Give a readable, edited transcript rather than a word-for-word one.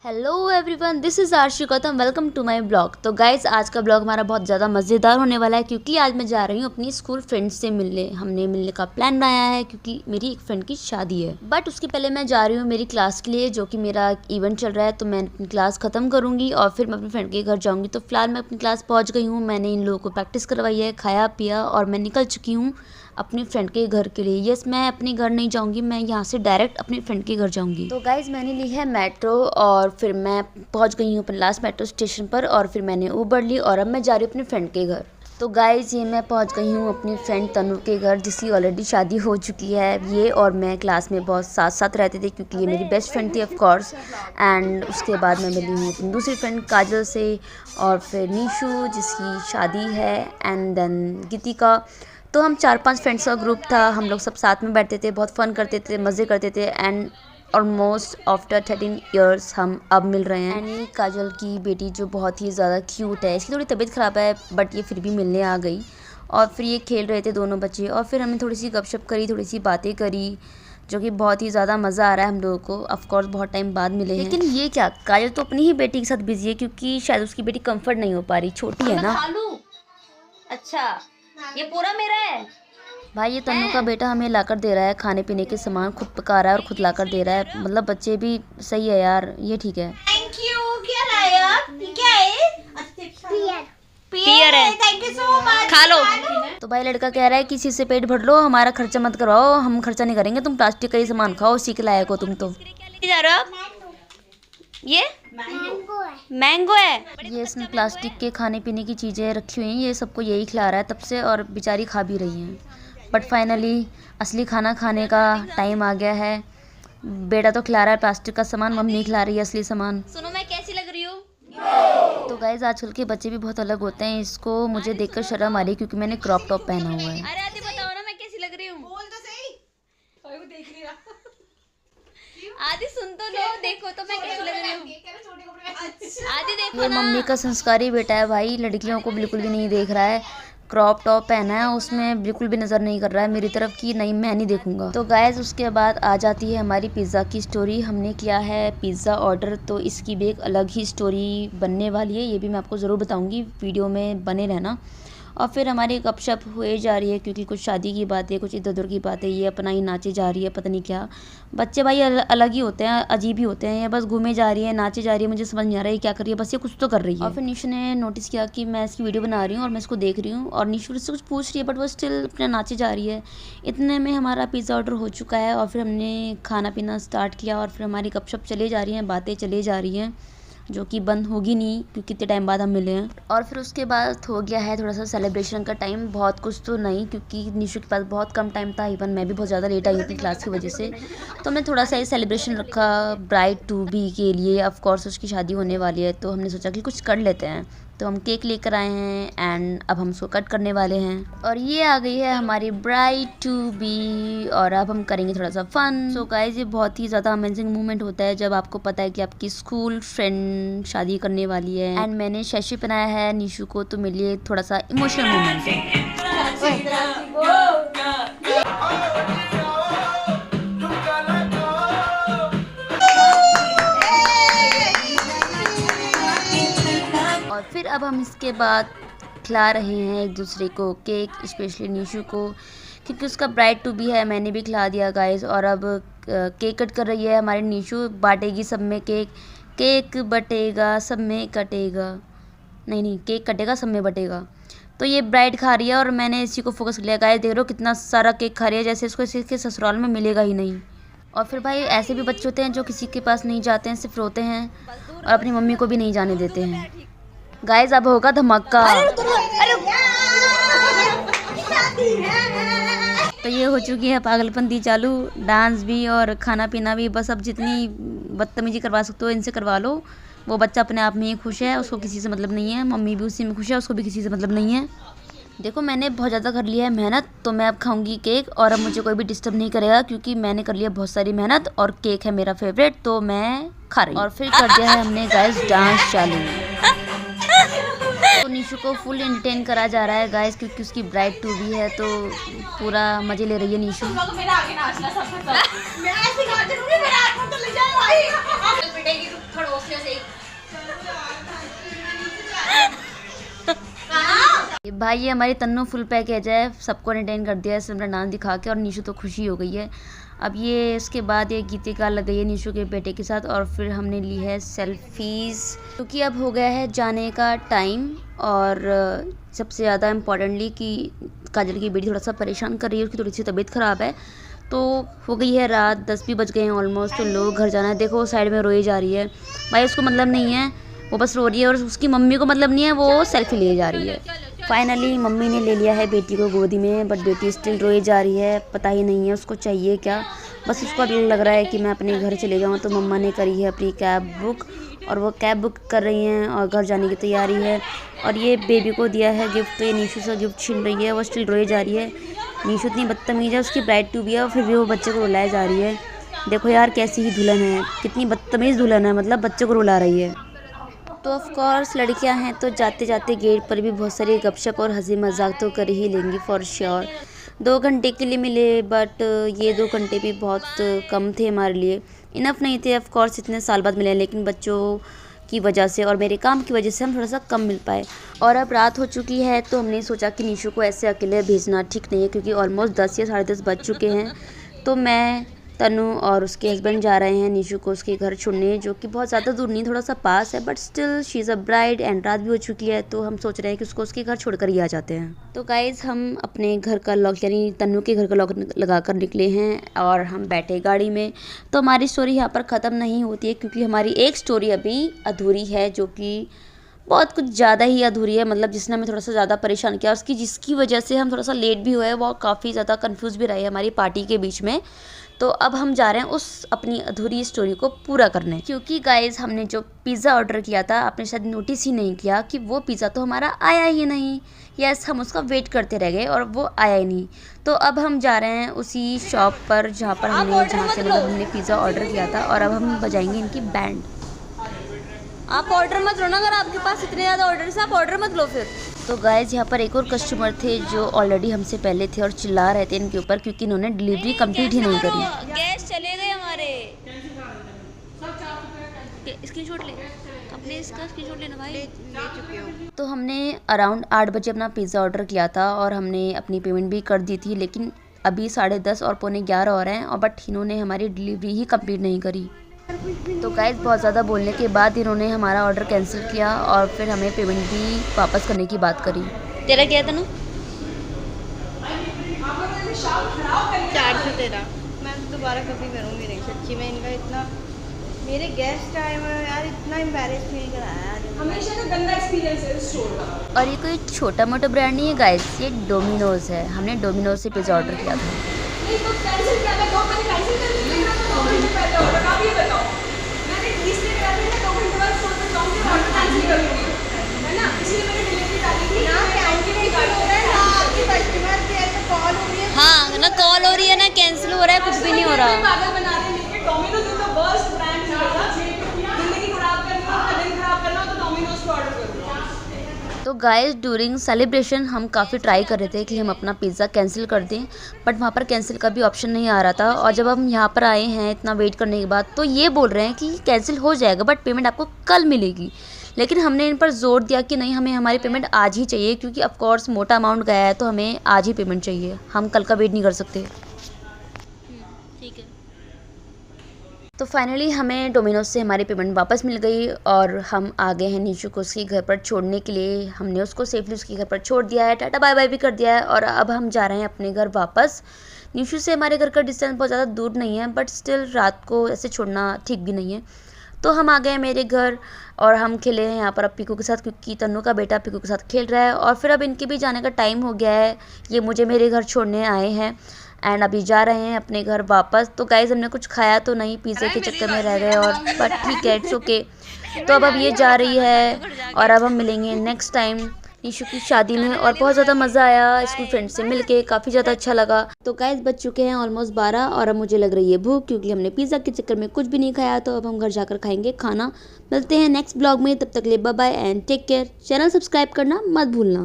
Hello everyone, this is Aarshi Gautam. Welcome to my blog. तो guys, आज का ब्लॉग हमारा बहुत ज़्यादा मज़ेदार होने वाला है क्योंकि आज मैं जा रही हूँ अपनी स्कूल फ्रेंड से मिलने। हमने मिलने का प्लान बनाया है क्योंकि मेरी एक फ्रेंड की शादी है। बट उसके पहले मैं जा रही हूँ मेरी क्लास के लिए, जो कि मेरा इवेंट चल रहा है। तो मैं अपनी क्लास ख़त्म करूँगी और फिर मैं अपनी फ्रेंड के घर जाऊँगी। तो फिलहाल मैं अपनी क्लास पहुँच गई हूँ। मैंने इन लोगों को प्रैक्टिस करवाई है, खाया पिया और मैं निकल चुकी हूँ अपनी फ्रेंड के घर के लिए। यस, मैं अपने घर नहीं जाऊंगी, मैं यहाँ से डायरेक्ट अपनी फ्रेंड के घर जाऊंगी। तो गाइज, मैंने ली है मेट्रो और फिर मैं पहुँच गई हूँ अपने लास्ट मेट्रो स्टेशन पर और फिर मैंने उबर ली और अब मैं जा रही हूँ अपनी फ्रेंड के घर। तो गाइज, ये मैं पहुँच गई हूँ अपनी फ्रेंड तनु के घर, जिसकी ऑलरेडी शादी हो चुकी है। ये और मैं क्लास में बहुत साथ साथ रहते थे क्योंकि ये मेरी बेस्ट फ्रेंड थी ऑफ कोर्स। एंड उसके बाद मैं मिली हूँ अपनी दूसरी फ्रेंड काजल से और फिर निशु जिसकी शादी है, एंड देन गीतिका। तो हम 4-5 फ्रेंड्स का ग्रुप था। हम लोग सब साथ में बैठते थे, बहुत फ़न करते थे, मज़े करते थे। एंड ऑलमोस्ट आफ्टर 13 ईयर्स हम अब मिल रहे हैं। एंड ये काजल की बेटी जो बहुत ही ज़्यादा क्यूट है, इसकी थोड़ी तबीयत ख़राब है बट ये फिर भी मिलने आ गई। और फिर ये खेल रहे थे दोनों बच्चे और फिर हमने थोड़ी सी गपशप करी, थोड़ी सी बातें करी, जो कि बहुत ही ज़्यादा मज़ा आ रहा है हम लोगों को। ऑफकोर्स बहुत टाइम बाद मिले हैं। लेकिन ये क्या, काजल तो अपनी ही बेटी के साथ बिजी है क्योंकि शायद उसकी बेटी कम्फर्ट नहीं हो पा रही, छोटी है ना। अच्छा, ये पूरा मेरा है भाई। ये तन्नू का बेटा हमें लाकर दे रहा है खाने पीने के सामान, खुद पका रहा है और खुद लाकर दे रहा है। मतलब बच्चे भी सही है यार, ये ठीक है। Thank you. क्या लाया? क्या है? पियर है, थैंक यू सो मच। खा लो। तो भाई लड़का कह रहा है किसी से पेट भर लो, हमारा खर्चा मत करवाओ, हम खर्चा नहीं करेंगे, तुम प्लास्टिक का ही सामान खाओ, सीख लायक हो तुम। तो क्या लेके जा रहे हो आप? ये मैंगो है। ये इसने प्लास्टिक के खाने पीने की चीज़ें रखी हुई हैं, ये सबको यही खिला रहा है तब से और बेचारी खा भी रही हैं। बट फाइनली असली खाना खाने का टाइम आ गया है। बेटा तो खिला रहा है प्लास्टिक का सामान, मम्मी खिला रही है असली सामान। सुनो, मैं कैसी लग रही हूँ? तो गाइज, आजकल के बच्चे भी बहुत अलग होते हैं। इसको मुझे देखकर शर्म आ रही क्योंकि मैंने क्रॉप टॉप पहना हुआ है। अरे आदि बताओ ना, मैं कैसी लग रही हूँ? बोल तो सही। कोई वो देख नहीं रहा। आदि सुन तो लो, देखो तो मैं कैसी लग रही हूँ। छोटे कपड़े में। आदि देखो ये ना, मम्मी का संस्कारी बेटा है भाई, लड़कियों को बिल्कुल भी नहीं देख रहा है। क्रॉप टॉप पहना है, उसमें बिल्कुल भी नज़र नहीं कर रहा है मेरी तरफ कि नहीं, मैं नहीं देखूंगा। तो गाइस, उसके बाद आ जाती है हमारी पिज़्ज़ा की स्टोरी। हमने किया है पिज़्ज़ा ऑर्डर, तो इसकी भी एक अलग ही स्टोरी बनने वाली है, ये भी मैं आपको ज़रूर बताऊंगी, वीडियो में बने रहना। और फिर हमारी गपशप हुए जा रही है क्योंकि कुछ शादी की बातें, कुछ इधर उधर की बातें, ये अपना ही नाचे जा रही है, पता नहीं क्या। बच्चे भाई अलग ही होते हैं, अजीब ही होते हैं। ये बस घूमे जा रही है, नाचे जा रही है, मुझे समझ नहीं आ रहा है क्या कर रही है, बस ये कुछ तो कर रही है। और फिर निशु ने नोटिस किया कि मैं इसकी वीडियो बना रही हूँ और मैं इसको देख रही हूँ और निशु से कुछ पूछ रही है बट वो स्टिल अपना नाचे जा रही है। इतने में हमारा पिज़्ज़ा ऑर्डर हो चुका है और फिर हमने खाना पीना स्टार्ट किया और फिर हमारी गपशप चले जा रही हैं, बातें चले जा रही हैं, जो कि बंद होगी नहीं क्योंकि कितने टाइम बाद हम मिले हैं। और फिर उसके बाद हो गया है थोड़ा सा सेलिब्रेशन का टाइम, बहुत कुछ तो नहीं क्योंकि निशु के पास बहुत कम टाइम था। इवन मैं भी बहुत ज़्यादा लेट आई अपनी क्लास की वजह से, तो हमने थोड़ा सा ये सेलिब्रेशन रखा ब्राइड टू बी के लिए। ऑफ कोर्स उसकी शादी होने वाली है तो हमने सोचा कि कुछ कर लेते हैं, तो हम केक लेकर आए हैं एंड अब हम उसको कट करने वाले हैं। और ये आ गई है हमारी ब्राइड टू बी और अब हम करेंगे थोड़ा सा फन। सो गाइस, ये बहुत ही ज़्यादा अमेजिंग मोमेंट होता है जब आपको पता है कि आपकी स्कूल फ्रेंड शादी करने वाली है। एंड मैंने शशि पहनाया है निशु को, तो मेरे लिए थोड़ा सा इमोशनल मोमेंट है। और फिर अब हम इसके बाद खिला रहे हैं एक दूसरे को केक, स्पेशली निशु को क्योंकि उसका ब्राइड टू बी है। मैंने भी खिला दिया गाइस। और अब केक कट कर रही है हमारी निशु, बांटेगी सब में केक। केक बटेगा सब में कटेगा, नहीं केक कटेगा सब में बटेगा। तो ये ब्राइड खा रही है और मैंने इसी को फोकस कर लिया। गाइस देख रहे हो कितना सारा केक खा रही है, जैसे इसको इसके ससुराल में मिलेगा ही नहीं। और फिर भाई ऐसे भी बच्चे होते हैं जो किसी के पास नहीं जाते हैं, सिर्फ रोते हैं और अपनी मम्मी को भी नहीं जाने देते हैं। गाइस अब होगा धमाका। तो ये हो चुकी है पागलपंती चालू, डांस भी और खाना पीना भी। बस अब जितनी बदतमीजी करवा सकते हो इनसे करवा लो। वो बच्चा अपने आप में ही खुश है, उसको किसी से मतलब नहीं है, मम्मी भी उसी में खुश है, उसको भी किसी से मतलब नहीं है। देखो मैंने बहुत ज़्यादा कर लिया है मेहनत, तो मैं अब खाऊंगी केक और अब मुझे कोई भी डिस्टर्ब नहीं करेगा क्योंकि मैंने कर लिया बहुत सारी मेहनत और केक है मेरा फेवरेट, तो मैं खा रही हूँ। और फिर कर दिया है हमने गाइस डांस चालू। तो निशु को फुल एंटरटेन करा जा रहा है गाइस, क्योंकि उसकी ब्राइड टू बी है तो पूरा मजे ले रही है निशु। मेरा आगे नाचना सबसे पहले मैं ऐसे नाच रही हूं, मेरा हाथ में तो ले जा भाई पिटेगी तू खड़ोसियों से। भाई ये हमारी तन्नू फुल पैकेज है, सबको एंटरटेन कर दिया है सिमरन डांस दिखा के, और निशु तो खुशी हो गई है। अब ये इसके बाद ये गीतिका लग गई है निशु के बेटे के साथ, और फिर हमने ली है सेल्फीज़, क्योंकि अब हो गया है जाने का टाइम। और सबसे ज़्यादा इम्पॉर्टेंटली कि काजल की बेटी थोड़ा सा परेशान कर रही है, उसकी थोड़ी सी तबीयत ख़राब है। तो हो गई है रात, 10 भी बज गए हैं ऑलमोस्ट, तो लोग घर जाना है। देखो साइड में रोई जा रही है, भाई उसको मतलब नहीं है, वो बस रो रही है, और उसकी मम्मी को मतलब नहीं है, वो सेल्फी ले जा रही है। फाइनली मम्मी ने ले लिया है बेटी को गोदी में, बट बेटी स्टिल रोई जा रही है, पता ही नहीं है उसको चाहिए क्या। बस उसको अभी लग रहा है कि मैं अपने घर चले जाऊँ, तो मम्मा ने करी है अपनी कैब बुक, और वो कैब बुक कर रही हैं और घर जाने की तैयारी है। और ये बेबी को दिया है गिफ्ट, तो ये निशु से गिफ्ट छीन रही है, वो स्टिल रोई जा रही है। निशु इतनी बदतमीज़ है, उसकी ब्राइड टू बी है और फिर भी वो बच्चे को रुलाए जा रही है। देखो यार कैसी ही दुल्हन है, कितनी बदतमीज़ दुल्हन है, मतलब बच्चे को रुला रही है। तो ऑफ कोर्स लड़कियां हैं तो जाते जाते गेट पर भी बहुत सारी गपशप और हंसी मजाक तो कर ही लेंगी फॉर श्योर। 2 घंटे के लिए मिले, बट ये 2 घंटे भी बहुत कम थे हमारे लिए, इनफ नहीं थे। ऑफ कोर्स इतने साल बाद मिले, लेकिन बच्चों की वजह से और मेरे काम की वजह से हम थोड़ा सा कम मिल पाए। और अब रात हो चुकी है, तो हमने सोचा कि निशु को ऐसे अकेले भेजना ठीक नहीं है, क्योंकि ऑलमोस्ट 10 या 10:30 बज चुके हैं। तो मैं, तनु और उसके हस्बैंड जा रहे हैं निशु को उसके घर छोड़ने, जो कि बहुत ज़्यादा दूर नहीं, थोड़ा सा पास है, but still she is a bride and रात भी हो चुकी है, तो हम सोच रहे हैं कि उसको उसके घर छोड़कर ही आ जाते हैं। तो गाइज़ हम अपने घर का लॉक, यानी तनु के घर का लॉक लगा कर निकले हैं, और हम बैठे गाड़ी में। तो हमारी स्टोरी यहाँ पर ख़त्म नहीं होती है, क्योंकि हमारी एक स्टोरी अभी अधूरी है, जो कि बहुत कुछ ज़्यादा ही अधूरी है, मतलब जिसने हमें थोड़ा सा ज़्यादा परेशान किया, और जिसकी वजह से हम थोड़ा सा लेट भी हुए हैं, वो काफ़ी ज़्यादा कंफ्यूज भी रहे हमारी पार्टी के बीच में। तो अब हम जा रहे हैं उस अपनी अधूरी स्टोरी को पूरा करने, क्योंकि गाइज हमने जो पिज़्ज़ा ऑर्डर किया था, आपने शायद नोटिस ही नहीं किया कि वो पिज़्ज़ा तो हमारा आया ही नहीं। यस, हम उसका वेट करते रह गए और वो आया ही नहीं। तो अब हम जा रहे हैं उसी शॉप पर जहाँ से मतलब हमने पिज़्ज़ा ऑर्डर किया था, और अब हम बजाएंगे इनकी बैंड। आप ऑर्डर मत लो ना, अगर आपके पास इतने ज़्यादा ऑर्डर से आप ऑर्डर मत लो फिर। तो गाइज यहाँ पर एक और कस्टमर थे जो ऑलरेडी हमसे पहले थे और चिल्ला रहे थे इनके ऊपर, क्योंकि इन्होंने डिलीवरी कंप्लीट ही नहीं करी। गैस चले गए हमारे। स्क्रीनशॉट ले, अपने इसका स्क्रीनशॉट लेना भाई। ले चुके हो। तो हमने अराउंड 8 बजे अपना पिज़्ज़ा ऑर्डर किया था, और हमने अपनी पेमेंट भी कर दी थी, लेकिन अभी 10:30 और 11:15 हो रहे हैं, और बट इन्होंने हमारी डिलीवरी ही कंप्लीट नहीं करी। तो गाइस बहुत ज़्यादा बोलने के बाद इन्होंने हमारा ऑर्डर कैंसिल किया, और फिर हमें पेमेंट भी वापस करने की बात करी। तेरा क्या है तनु? 413। मैं दोबारा कभी करूँगी नहीं, सच्ची में। इनका इतना, मेरे गेस्ट आए हुए यार, इतना एम्बैरेस फील कराया यार। हमेशा का गंदा एक्सपीरियंस है इस स्टोर का। और ये कोई छोटा मोटा ब्रांड नहीं है गाइस, ये डोमिनोज़ है। हमने डोमिनोज़ से पिज़्ज़ा ऑर्डर किया था। नहीं तो कैंसिल किया था, 2 घंटे कैंसिल कर दिया था, 2 घंटे पहले ऑर्डर। आप ये बताओ, मैंने इसलिए करा था 2 घंटे बाद स्टोर पे जाऊंगी, ऑर्डर कैंसिल करूंगी, है ना? इसलिए मैंने डिलीवरी डाली थी ना, कैंसिल नहीं कर रहा है ना, आपकी कस्टमर केयर पे कॉल हो रही है। हाँ ना, कॉल हो रही है ना, कैंसिल हो रहा है, कुछ भी नहीं हो रहा। पागल बना रहे हैं। Domino's is the worst brand है। जिंदगी खराब करनी हो, दिन खराब करना हो, तो डोमिनोज पे ऑर्डर करो। तो गाइस ड्यूरिंग सेलिब्रेशन हम काफ़ी ट्राई कर रहे थे कि हम अपना पिज़्ज़ा कैंसिल कर दें, बट वहाँ पर कैंसिल का भी ऑप्शन नहीं आ रहा था। और जब हम यहाँ पर आए हैं इतना वेट करने के बाद, तो ये बोल रहे हैं कि कैंसिल हो जाएगा, बट पेमेंट आपको कल मिलेगी। लेकिन हमने इन पर जोर दिया कि नहीं, हमें हमारी पेमेंट आज ही चाहिए, क्योंकि ऑफ कोर्स मोटा अमाउंट गया है, तो हमें आज ही पेमेंट चाहिए, हम कल का वेट नहीं कर सकते। ठीक है। तो फाइनली हमें डोमिनोज से हमारी पेमेंट वापस मिल गई, और हम आ गए हैं निशु को उसके घर पर छोड़ने के लिए। हमने उसको सेफली उसके घर पर छोड़ दिया है, टाटा बाय बाय भी कर दिया है, और अब हम जा रहे हैं अपने घर वापस। निशु से हमारे घर का डिस्टेंस बहुत ज़्यादा दूर नहीं है, बट स्टिल रात को ऐसे छोड़ना ठीक भी नहीं है। तो हम आ गए हैं मेरे घर, और हम खेले हैं यहाँ पर अब पीकू के साथ, क्योंकि तन्नू का बेटा पीकू के साथ खेल रहा है। और फिर अब इनके भी जाने का टाइम हो गया है, ये मुझे मेरे घर छोड़ने आए हैं, एंड अभी जा रहे हैं अपने घर वापस। तो गाइज हमने कुछ खाया तो नहीं, पिज़्ज़े के चक्कर में रह गए, और बट ठीक है, इट्स ओके। तो अब ये जा रही है, और अब हम मिलेंगे नेक्स्ट टाइम ईशु की शादी में और बहुत ज़्यादा मज़ा आया स्कूल फ्रेंड से मिलके, काफ़ी ज़्यादा अच्छा लगा। तो गाइस बज चुके हैं ऑलमोस्ट 12 और अब मुझे लग रही है भूख, क्योंकि हमने पिज़्ज़ा के चक्कर में कुछ भी नहीं खाया। तो अब हम घर जाकर खाएंगे खाना। मिलते हैं नेक्स्ट ब्लॉग में, तब तक ले bye bye and take care. Channel subscribe करना मत भूलना।